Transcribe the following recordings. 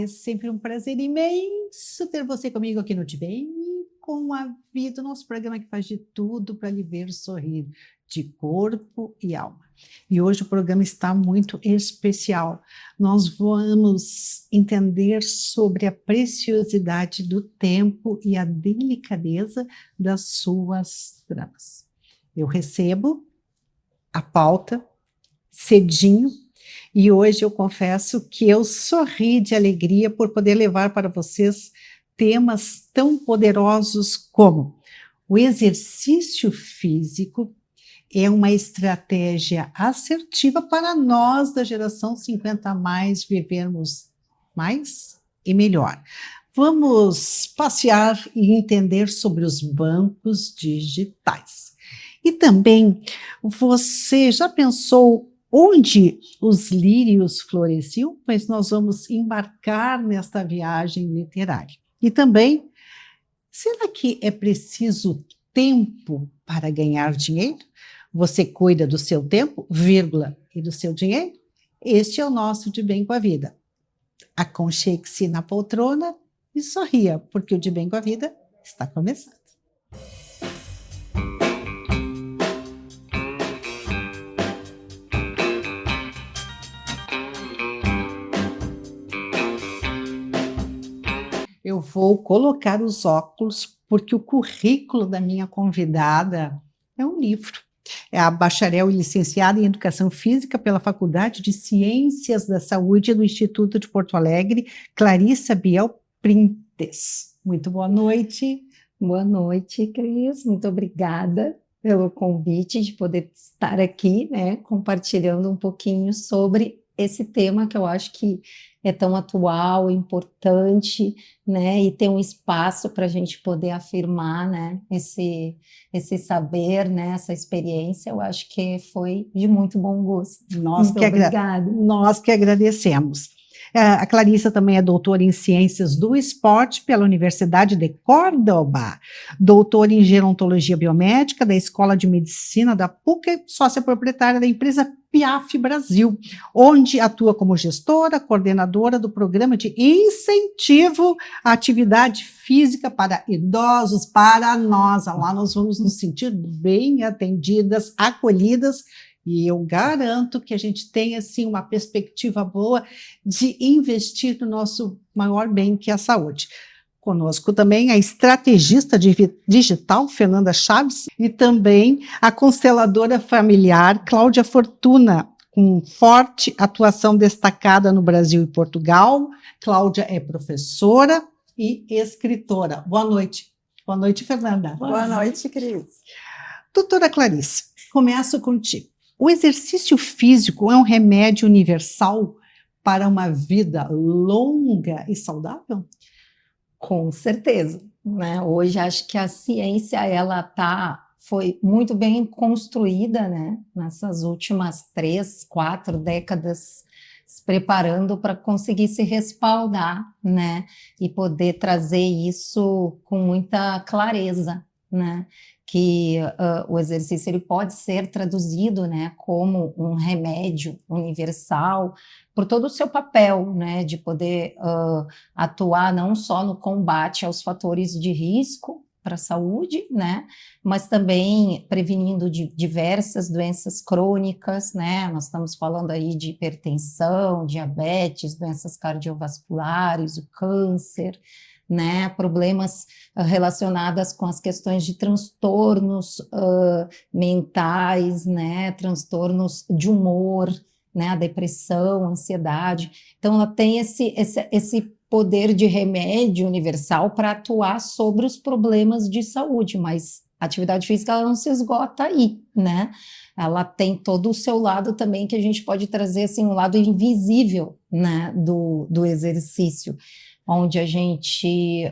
é sempre um prazer imenso ter você comigo aqui no De Bem com a Vida, nosso programa que faz de tudo para lhe ver sorrir, de corpo e alma. E hoje o programa está muito especial. Nós vamos entender sobre a preciosidade do tempo e a delicadeza das suas tramas. Eu recebo a pauta cedinho e hoje eu confesso que eu sorri de alegria por poder levar para vocês temas tão poderosos como o exercício físico é uma estratégia assertiva para nós da geração 50 a mais vivermos mais e melhor. Vamos passear e entender sobre os bancos digitais. E também, você já pensou onde os lírios floresciam? Pois nós vamos embarcar nesta viagem literária. E também, será que é preciso tempo para ganhar dinheiro? Você cuida do seu tempo, vírgula, e do seu dinheiro? Este é o nosso De Bem com a Vida. Aconchegue-se na poltrona e sorria, porque o De Bem com a Vida está começando. Eu vou colocar os óculos, porque o currículo da minha convidada é um livro. É a bacharel e licenciada em Educação Física pela Faculdade de Ciências da Saúde do Instituto de Porto Alegre, Clarissa Biel Printes. Muito boa noite. Boa noite, Cris. Muito obrigada pelo convite de poder estar aqui, né, compartilhando um pouquinho sobre esse tema que eu acho que é tão atual, importante, né, e tem um espaço para a gente poder afirmar, né, esse saber, né, essa experiência, eu acho que foi de muito bom gosto. Muito obrigada. Nós que agradecemos. A Clarissa também é doutora em Ciências do Esporte pela Universidade de Córdoba, doutora em Gerontologia Biomédica da Escola de Medicina da PUC, sócia proprietária da empresa Piaf Brasil, onde atua como gestora, coordenadora do programa de incentivo à atividade física para idosos, para nós. Lá nós vamos nos sentir bem atendidas, acolhidas, e eu garanto que a gente tem assim, uma perspectiva boa de investir no nosso maior bem, que é a saúde. Conosco também a estrategista digital, Fernanda Chaves, e também a consteladora familiar, Cláudia Fortuna, com forte atuação destacada no Brasil e Portugal. Cláudia é professora e escritora. Boa noite. Boa noite, Fernanda. Boa noite, Cris. Doutora Clarice, começo contigo. O exercício físico é um remédio universal para uma vida longa e saudável? Com certeza, né? Hoje acho que a ciência foi muito bem construída, né? Nessas últimas 3, 4 décadas, se preparando para conseguir se respaldar, né? E poder trazer isso com muita clareza, né? Que o exercício ele pode ser traduzido, né, como um remédio universal por todo o seu papel, né, de poder atuar não só no combate aos fatores de risco para a saúde, né, mas também prevenindo diversas doenças crônicas, né, nós estamos falando aí de hipertensão, diabetes, doenças cardiovasculares, o câncer, né, problemas relacionados com as questões de transtornos mentais, né, transtornos de humor, né, a depressão, a ansiedade. Então, ela tem esse poder de remédio universal para atuar sobre os problemas de saúde, mas a atividade física ela não se esgota aí, né? Ela tem todo o seu lado também que a gente pode trazer assim, um lado invisível, né, do exercício, onde a gente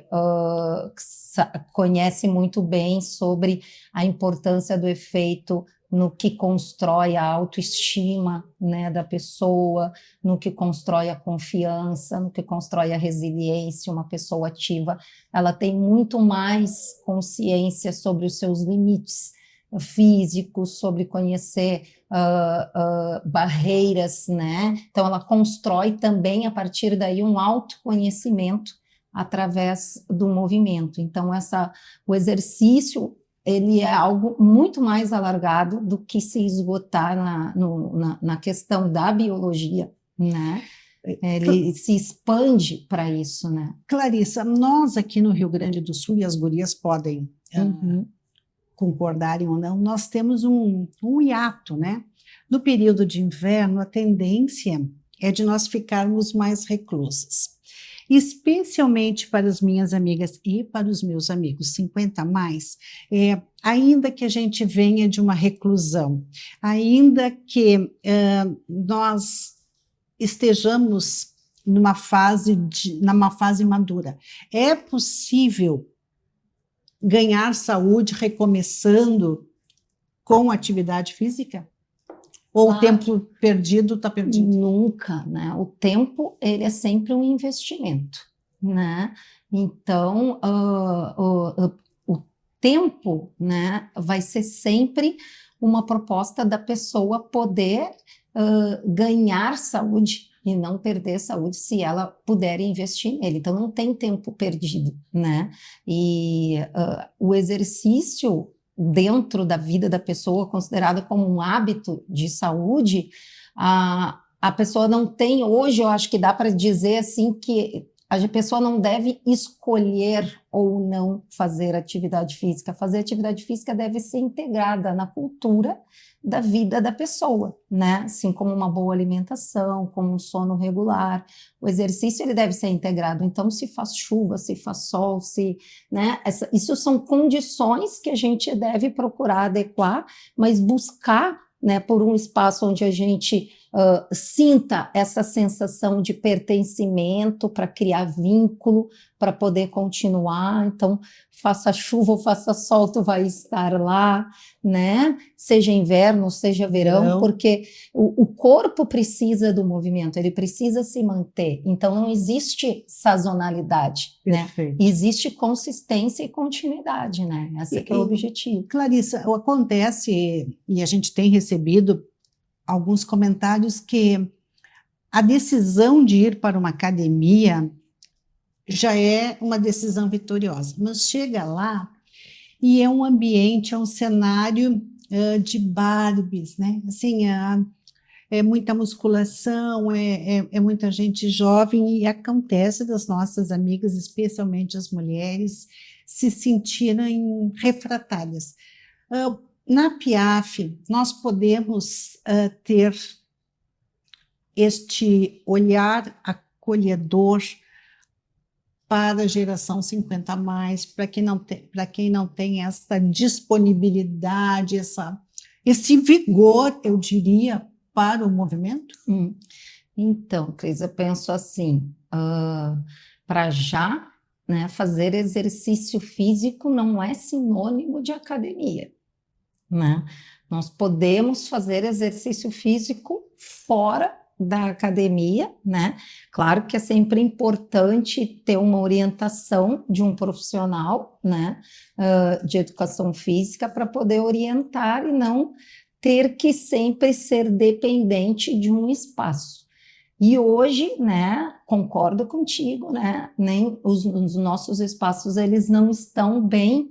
conhece muito bem sobre a importância do efeito no que constrói a autoestima, né, da pessoa, no que constrói a confiança, no que constrói a resiliência. Uma pessoa ativa, ela tem muito mais consciência sobre os seus limites, físicos, sobre conhecer barreiras, né? Então, ela constrói também, a partir daí, um autoconhecimento através do movimento. Então, o exercício, ele é algo muito mais alargado do que se esgotar na questão da biologia, né? Ele se expande para isso, né? Clarissa, nós aqui no Rio Grande do Sul, e as gurias podem concordarem ou não, nós temos um hiato, né? No período de inverno, a tendência é de nós ficarmos mais reclusas. Especialmente para as minhas amigas e para os meus amigos 50 a mais, ainda que a gente venha de uma reclusão, ainda que nós estejamos numa fase madura, é possível ganhar saúde recomeçando com atividade física? Ou o tempo perdido está perdido? Nunca, né? O tempo, ele é sempre um investimento, né? Então, o tempo, né, vai ser sempre uma proposta da pessoa poder ganhar saúde e não perder saúde se ela puder investir nele. Então, não tem tempo perdido, né? E o exercício dentro da vida da pessoa, considerado como um hábito de saúde, a pessoa não tem, hoje eu acho que dá para dizer assim que a pessoa não deve escolher ou não fazer atividade física. Fazer atividade física deve ser integrada na cultura da vida da pessoa, né? Assim como uma boa alimentação, como um sono regular. O exercício, ele deve ser integrado. Então, se faz chuva, se faz sol, né? Isso são condições que a gente deve procurar adequar, mas buscar, né, por um espaço onde a gente sinta essa sensação de pertencimento, para criar vínculo, para poder continuar. Então, faça chuva ou faça sol, tu vai estar lá, né? Seja inverno, seja verão, porque o corpo precisa do movimento, ele precisa se manter. Então, não existe sazonalidade, né? Existe consistência e continuidade, né? Esse que é o objetivo. Clarissa, acontece, e a gente tem recebido alguns comentários, que a decisão de ir para uma academia já é uma decisão vitoriosa, mas chega lá e é um ambiente, é um cenário de Barbies, né? Assim, é muita musculação, é muita gente jovem, e acontece das nossas amigas, especialmente as mulheres, se sentirem refratárias. Na PIAF, nós podemos ter este olhar acolhedor para a geração 50 a mais, para quem não tem essa disponibilidade, esse vigor, eu diria, para o movimento? Então, Cris, eu penso assim, para já, né, fazer exercício físico não é sinônimo de academia, né? Nós podemos fazer exercício físico fora da academia, né? Claro que é sempre importante ter uma orientação de um profissional, né, de educação física, para poder orientar e não ter que sempre ser dependente de um espaço. E hoje, né, concordo contigo, né, nem os nossos espaços, eles não estão bem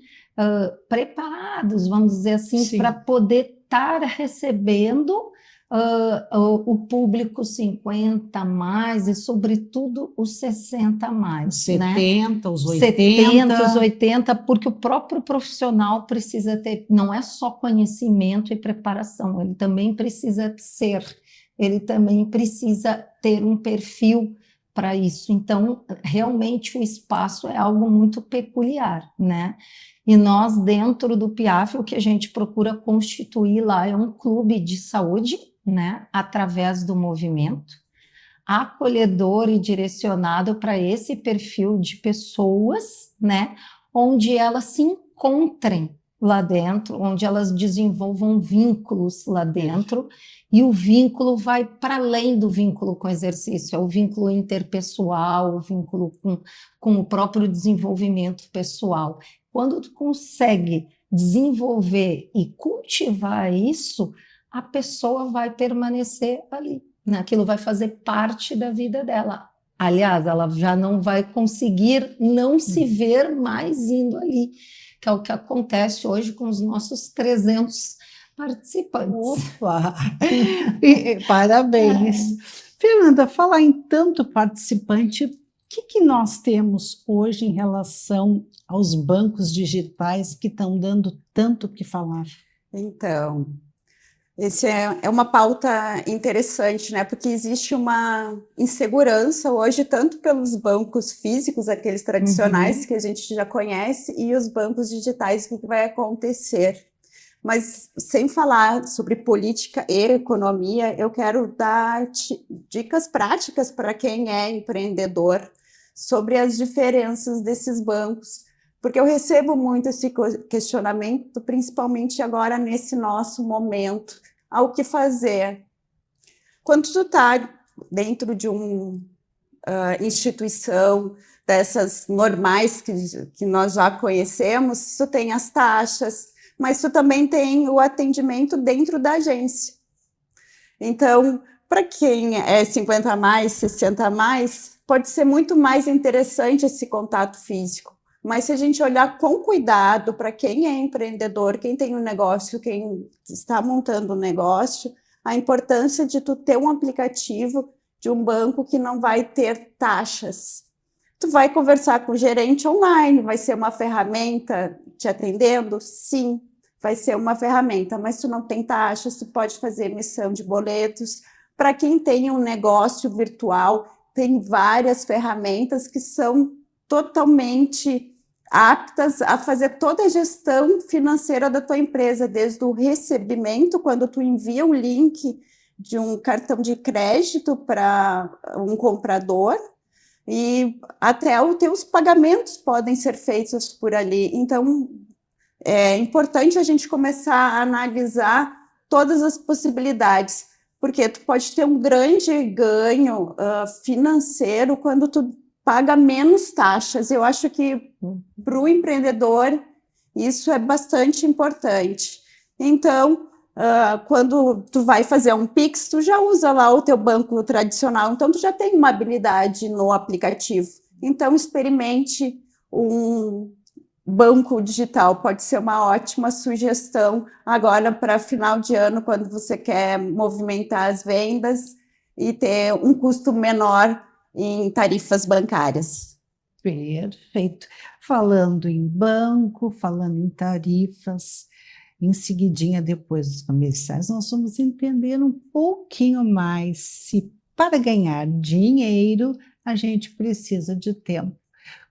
preparados, vamos dizer assim, para poder estar recebendo o público 50 a mais e, sobretudo, os 60 a mais. Os 70, né? os 80. 70, os 80, porque o próprio profissional precisa ter, não é só conhecimento e preparação, ele também precisa ser, ele também precisa ter um perfil para isso. Então, realmente, o espaço é algo muito peculiar, né? E nós, dentro do PIAF, o que a gente procura constituir lá é um clube de saúde, né, através do movimento, acolhedor e direcionado para esse perfil de pessoas, né, onde elas se encontrem, lá dentro, onde elas desenvolvam vínculos lá dentro, e o vínculo vai para além do vínculo com o exercício, é o vínculo interpessoal, o vínculo com o próprio desenvolvimento pessoal. Quando tu consegue desenvolver e cultivar isso, a pessoa vai permanecer ali, né? Aquilo vai fazer parte da vida dela. Aliás, ela já não vai conseguir não se ver mais indo ali, que é o que acontece hoje com os nossos 300 participantes. Opa! Parabéns. Fernanda, falar em tanto participante, o que nós temos hoje em relação aos bancos digitais que estão dando tanto o que falar? Então, esse é uma pauta interessante, né? Porque existe uma insegurança hoje, tanto pelos bancos físicos, aqueles tradicionais que a gente já conhece, e os bancos digitais, o que vai acontecer. Mas, sem falar sobre política e economia, eu quero dar dicas práticas para quem é empreendedor sobre as diferenças desses bancos, porque eu recebo muito esse questionamento, principalmente agora nesse nosso momento, ao que fazer. Quando tu está dentro de uma instituição dessas normais que nós já conhecemos, tu tem as taxas, mas tu também tem o atendimento dentro da agência. Então, para quem é 50 a mais, 60 a mais, pode ser muito mais interessante esse contato físico. Mas se a gente olhar com cuidado para quem é empreendedor, quem tem um negócio, quem está montando um negócio, a importância de tu ter um aplicativo de um banco que não vai ter taxas. Tu vai conversar com o gerente online, vai ser uma ferramenta te atendendo? Sim, vai ser uma ferramenta, mas tu não tem taxas, tu pode fazer emissão de boletos. Para quem tem um negócio virtual, tem várias ferramentas que são totalmente aptas a fazer toda a gestão financeira da tua empresa, desde o recebimento, quando tu envia o link de um cartão de crédito para um comprador, e até os teus pagamentos podem ser feitos por ali. Então, é importante a gente começar a analisar todas as possibilidades, porque tu pode ter um grande ganho financeiro quando tu paga menos taxas. Eu acho que para o empreendedor isso é bastante importante. Então, quando tu vai fazer um Pix, tu já usa lá o teu banco tradicional, então tu já tem uma habilidade no aplicativo. Então, experimente um banco digital, pode ser uma ótima sugestão agora para final de ano, quando você quer movimentar as vendas e ter um custo menor em tarifas bancárias. Perfeito. Falando em banco, falando em tarifas, em seguidinha depois dos comerciais, nós vamos entender um pouquinho mais se para ganhar dinheiro a gente precisa de tempo,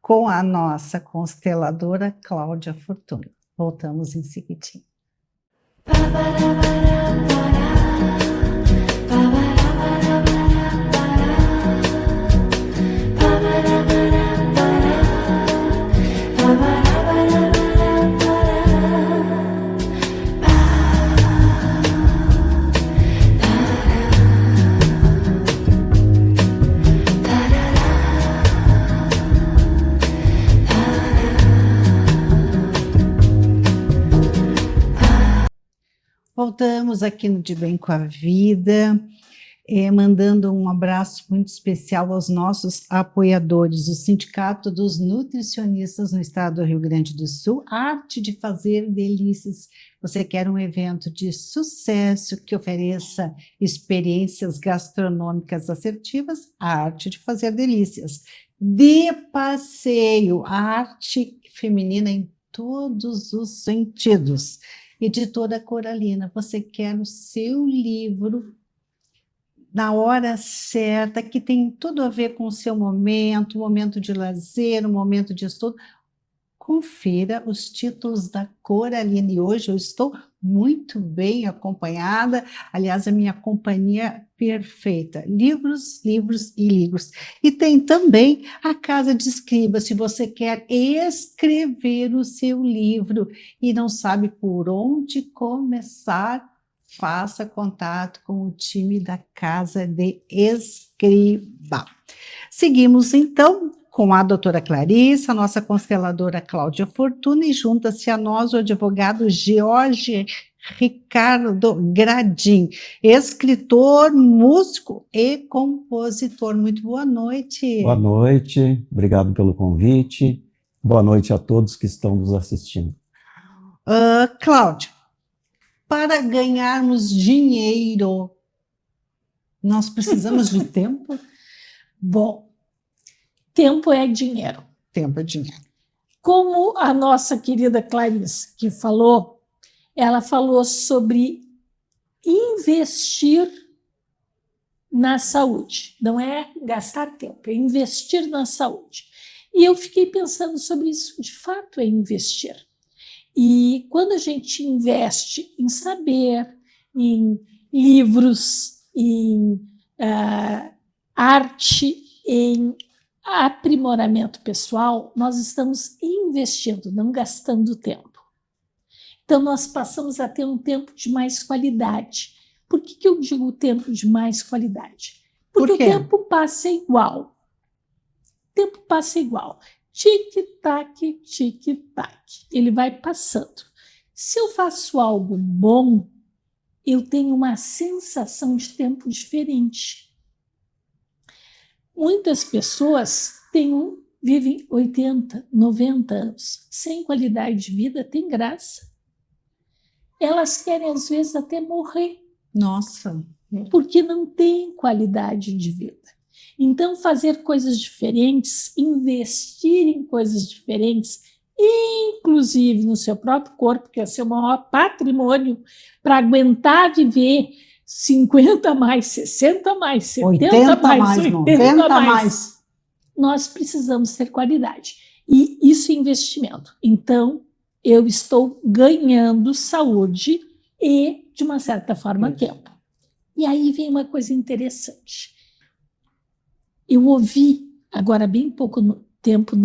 com a nossa consteladora Cláudia Fortuna. Voltamos em seguidinho. Voltamos aqui no De Bem com a Vida, mandando um abraço muito especial aos nossos apoiadores, o Sindicato dos Nutricionistas no Estado do Rio Grande do Sul, Arte de Fazer Delícias. Você quer um evento de sucesso que ofereça experiências gastronômicas assertivas? A Arte de Fazer Delícias. De passeio, a arte feminina em todos os sentidos. Editora Coralina, você quer o seu livro na hora certa, que tem tudo a ver com o seu momento, um momento de lazer, um momento de estudo. confira os títulos da Coraline. Hoje eu estou muito bem acompanhada, aliás, a minha companhia perfeita, livros, livros e livros. E tem também a Casa de Escriba, se você quer escrever o seu livro e não sabe por onde começar, faça contato com o time da Casa de Escriba. Seguimos, então, com a doutora Clarissa, a nossa consteladora Cláudia Fortuna, e junta-se a nós o advogado Jorge Ricardo Gradim, escritor, músico e compositor. Muito boa noite. Boa noite, obrigado pelo convite. Boa noite a todos que estão nos assistindo. Cláudia, para ganharmos dinheiro, nós precisamos de tempo? Bom, tempo é dinheiro. Tempo é dinheiro. Como a nossa querida Clarice que falou, ela falou sobre investir na saúde. Não é gastar tempo, é investir na saúde. E eu fiquei pensando sobre isso. De fato, é investir. E quando a gente investe em saber, em livros, em arte, em aprimoramento pessoal, nós estamos investindo, não gastando tempo. Então, nós passamos a ter um tempo de mais qualidade. Por que eu digo tempo de mais qualidade? Porque o tempo passa igual. O tempo passa igual. Tic-tac, tic-tac. Ele vai passando. Se eu faço algo bom, eu tenho uma sensação de tempo diferente. Muitas pessoas vivem 80, 90 anos. Sem qualidade de vida, tem graça. Elas querem, às vezes, até morrer. Nossa. Porque não tem qualidade de vida. Então, fazer coisas diferentes, investir em coisas diferentes, inclusive no seu próprio corpo, que é o seu maior patrimônio, para aguentar viver 50 mais, 60 mais, 70 80 mais, 80 mais. Nós precisamos ter qualidade. E isso é investimento. Então, eu estou ganhando saúde e, de uma certa forma, tempo. E aí vem uma coisa interessante. Eu ouvi, agora bem pouco tempo,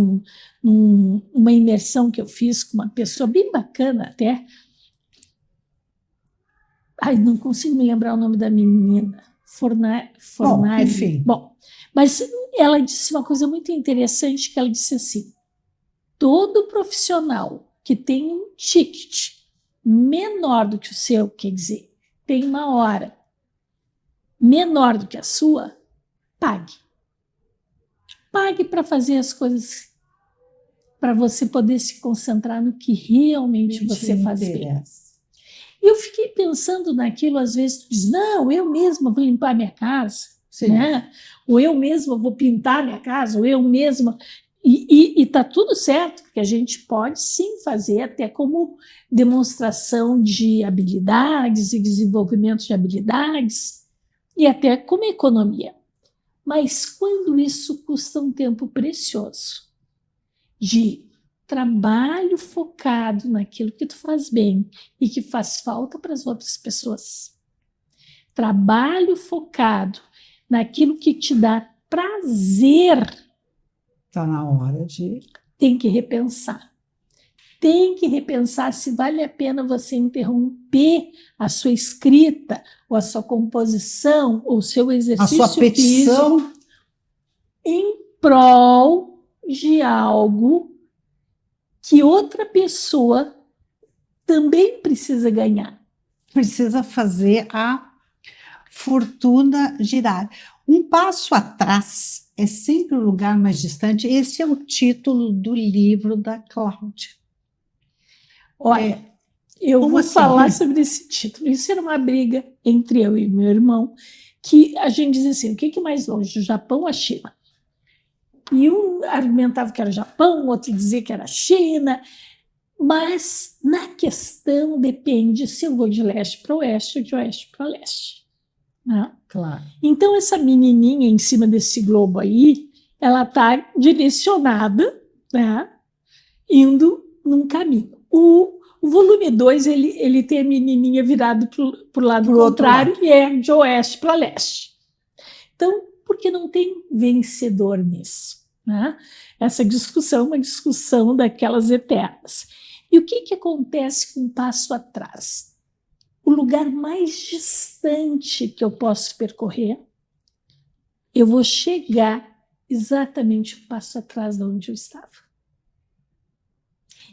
numa imersão que eu fiz com uma pessoa bem bacana até. Ai, não consigo me lembrar o nome da menina. Fornari. Bom, enfim. Bom, mas ela disse uma coisa muito interessante, que ela disse assim, todo profissional que tem um ticket menor do que o seu, quer dizer, tem uma hora menor do que a sua, pague. Pague para fazer as coisas, para você poder se concentrar no que realmente você faz bem. E eu fiquei pensando naquilo, às vezes tu diz, não, eu mesma vou limpar minha casa, né? Ou eu mesma vou pintar minha casa, ou eu mesma... E está tudo certo, porque a gente pode sim fazer até como demonstração de habilidades e desenvolvimento de habilidades, e até como economia. Mas quando isso custa um tempo precioso de trabalho focado naquilo que tu faz bem e que faz falta para as outras pessoas, trabalho focado naquilo que te dá prazer, está na hora de... Tem que repensar. Tem que repensar se vale a pena você interromper a sua escrita, ou a sua composição, ou o seu exercício a sua petição físico, em prol de algo que outra pessoa também precisa ganhar. Precisa fazer a fortuna girar. Um passo atrás é sempre o lugar mais distante. Esse é o título do livro da Cláudia. Olha, eu vou falar sobre esse título. Isso era uma briga entre eu e meu irmão, que a gente dizia assim, o que é mais longe, o Japão ou a China? E um argumentava que era o Japão, outro dizia que era a China, mas na questão depende se eu vou de leste para oeste ou de oeste para leste. Né? Claro. Então, essa menininha em cima desse globo aí, ela está direcionada, né, indo num caminho. O volume 2, ele tem a menininha virado para o lado contrário e é de oeste para leste. Então, porque não tem vencedor nisso, né? Essa discussão é uma discussão daquelas eternas. E o que acontece com um passo atrás? O lugar mais distante que eu posso percorrer, eu vou chegar exatamente um passo atrás de onde eu estava.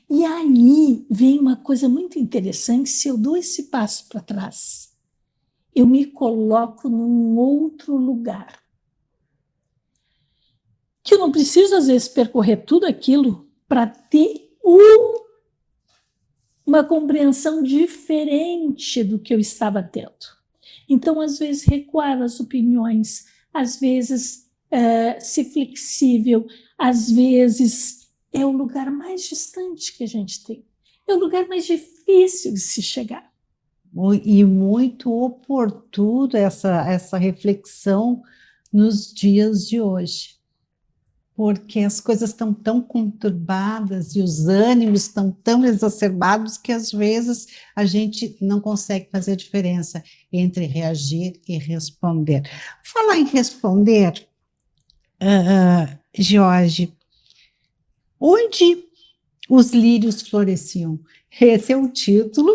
E aí vem uma coisa muito interessante: se eu dou esse passo para trás, eu me coloco num outro lugar. Que eu não preciso, às vezes, percorrer tudo aquilo para ter uma compreensão diferente do que eu estava tendo. Então, às vezes, recuar as opiniões, às vezes, ser flexível, às vezes é o lugar mais distante que a gente tem. É o lugar mais difícil de se chegar. E muito oportuno essa reflexão nos dias de hoje, porque as coisas estão tão conturbadas e os ânimos estão tão exacerbados que às vezes a gente não consegue fazer a diferença entre reagir e responder. Falar em responder, Jorge, onde os lírios floresciam? Esse é o título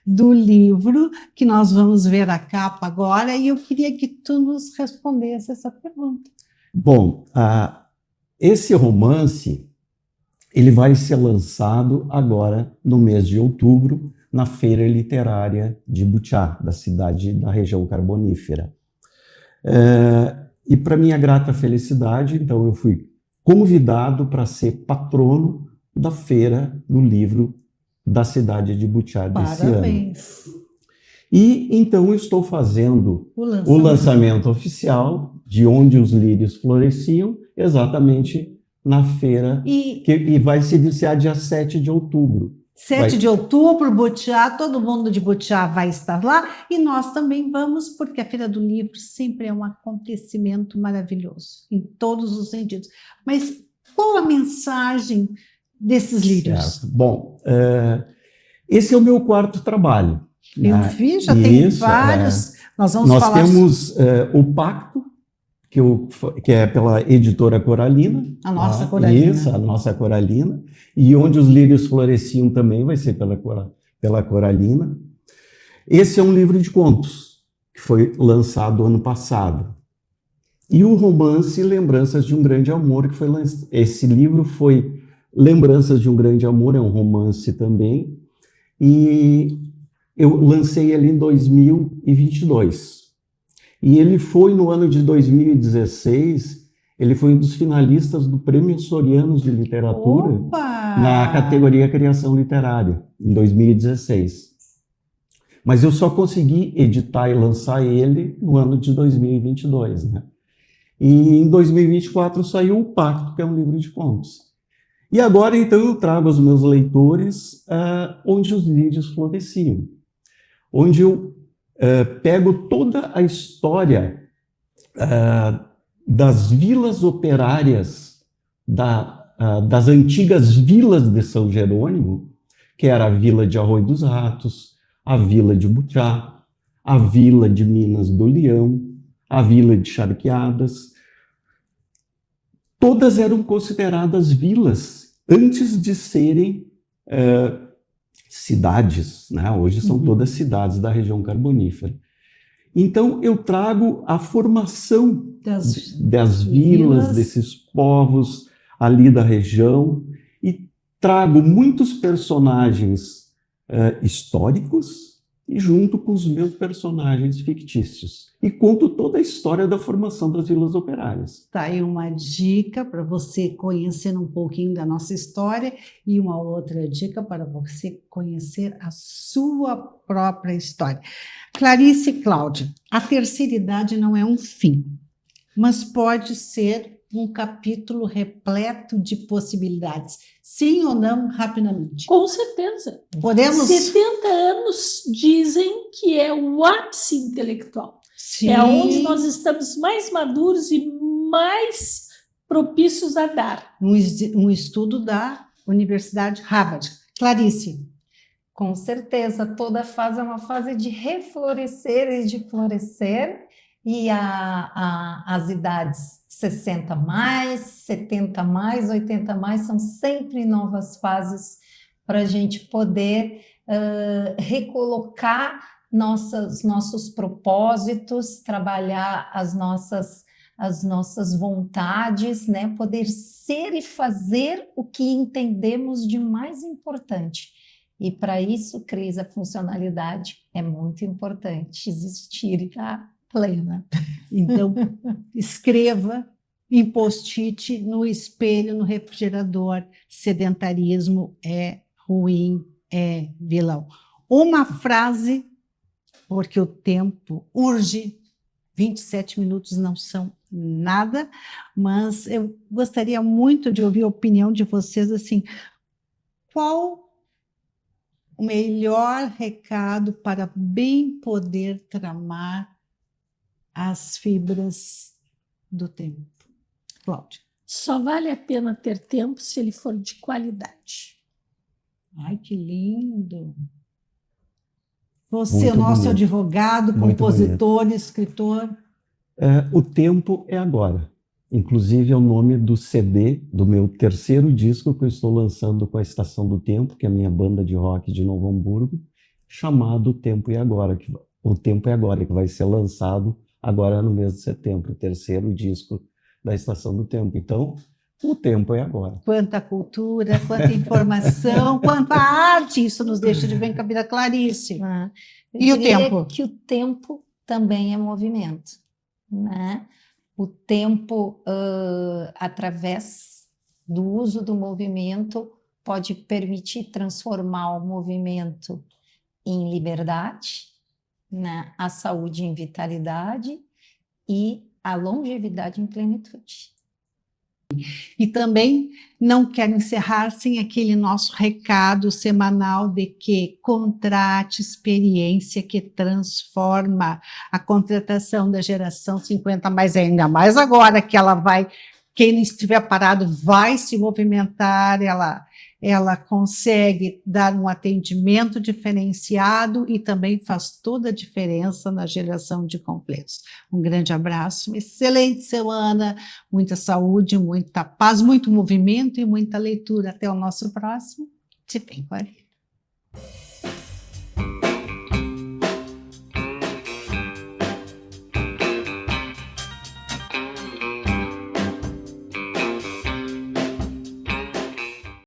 do livro que nós vamos ver a capa agora, e eu queria que tu nos respondesse essa pergunta. Bom, esse romance ele vai ser lançado agora no mês de outubro na Feira Literária de Butiá, da cidade da região carbonífera. E para minha grata felicidade, então eu fui convidado para ser patrono da Feira do Livro da cidade de Butiá desse ano. Parabéns. E então eu estou fazendo o lançamento oficial de Onde os Lírios Floresciam, exatamente na feira, que vai se iniciar dia 7 de outubro. 7 de outubro, Butiá, todo mundo de Butiá vai estar lá, e nós também vamos, porque a Feira do Livro sempre é um acontecimento maravilhoso, em todos os sentidos. Mas qual a mensagem desses lírios? Certo. Bom, esse é o meu quarto trabalho. Eu vi, já tem vários. Nós falar. Temos o Pacto, que é pela editora Coralina. A nossa Coralina. Isso, a nossa Coralina. E Onde os Lírios Floresciam também vai ser pela Coralina. Esse é um livro de contos, que foi lançado ano passado. E o romance Lembranças de um Grande Amor, que foi lançado. Esse livro foi Lembranças de um Grande Amor, é um romance também. E eu lancei ele em 2022. E ele foi, no ano de 2016, ele foi um dos finalistas do Prêmio Sorianos de Literatura. Opa! Na categoria Criação Literária, em 2016. Mas eu só consegui editar e lançar ele no ano de 2022, né? E em 2024 saiu O Pacto, que é um livro de contos. E agora, então, eu trago aos meus leitores Onde os Lírios Floresciam, onde eu pego toda a história das vilas operárias, das antigas vilas de São Jerônimo, que era a vila de Arroio dos Ratos, a vila de Butiá, a vila de Minas do Leão, a vila de Charqueadas. Todas eram consideradas vilas antes de serem cidades, né? Hoje são todas cidades da região carbonífera. Então, eu trago a formação das vilas, desses povos ali da região, e trago muitos personagens históricos e junto com os meus personagens fictícios. E conto toda a história da formação das vilas operárias. Tá aí uma dica para você conhecer um pouquinho da nossa história, e uma outra dica para você conhecer a sua própria história. Clarice e Cláudia, a terceira idade não é um fim, mas pode ser um capítulo repleto de possibilidades. Sim ou não, rapidamente? Com certeza. Podemos? 70 anos dizem que é o ápice intelectual. Sim. É onde nós estamos mais maduros e mais propícios a dar. Um estudo da Universidade Harvard. Clarice. Com certeza, toda fase é uma fase de reflorescer e de florescer, e as idades 60 mais, 70 mais, 80 mais são sempre novas fases para a gente poder recolocar nossos propósitos, trabalhar as nossas vontades, né? Poder ser e fazer o que entendemos de mais importante. E para isso, Cris, a funcionalidade é muito importante existir e estar plena. Então, escreva em post-it, no espelho, no refrigerador: sedentarismo é ruim, é vilão. Uma frase, porque o tempo urge, 27 minutos não são nada, mas eu gostaria muito de ouvir a opinião de vocês, assim, qual o melhor recado para bem poder tramar as fibras do tempo? Cláudia. Só vale a pena ter tempo se ele for de qualidade. Ai, que lindo! Você, Muito nosso bonito. advogado, Muito compositor, escritor. O tempo é agora. Inclusive é o nome do CD do meu terceiro disco que eu estou lançando com a Estação do Tempo, que é a minha banda de rock de Novo Hamburgo, chamado O Tempo é Agora, O Tempo é Agora, que vai ser lançado agora no mês de setembro, o terceiro disco da Estação do Tempo. Então, o tempo é agora. Quanta cultura, quanta informação, quanta arte, isso nos deixa de bem com a vida, Clarice. E o tempo? Que o tempo também é movimento, né? O tempo, através do uso do movimento, pode permitir transformar o movimento em liberdade, né? A saúde em vitalidade e a longevidade em plenitude. E também não quero encerrar sem aquele nosso recado semanal de que contrate experiência que transforma. A contratação da geração 50 mais, ainda mais agora que ela vai, quem estiver parado vai se movimentar, ela consegue dar um atendimento diferenciado e também faz toda a diferença na geração de completos. Um grande abraço, uma excelente semana, muita saúde, muita paz, muito movimento e muita leitura. Até o nosso próximo. Te bem, Clarice.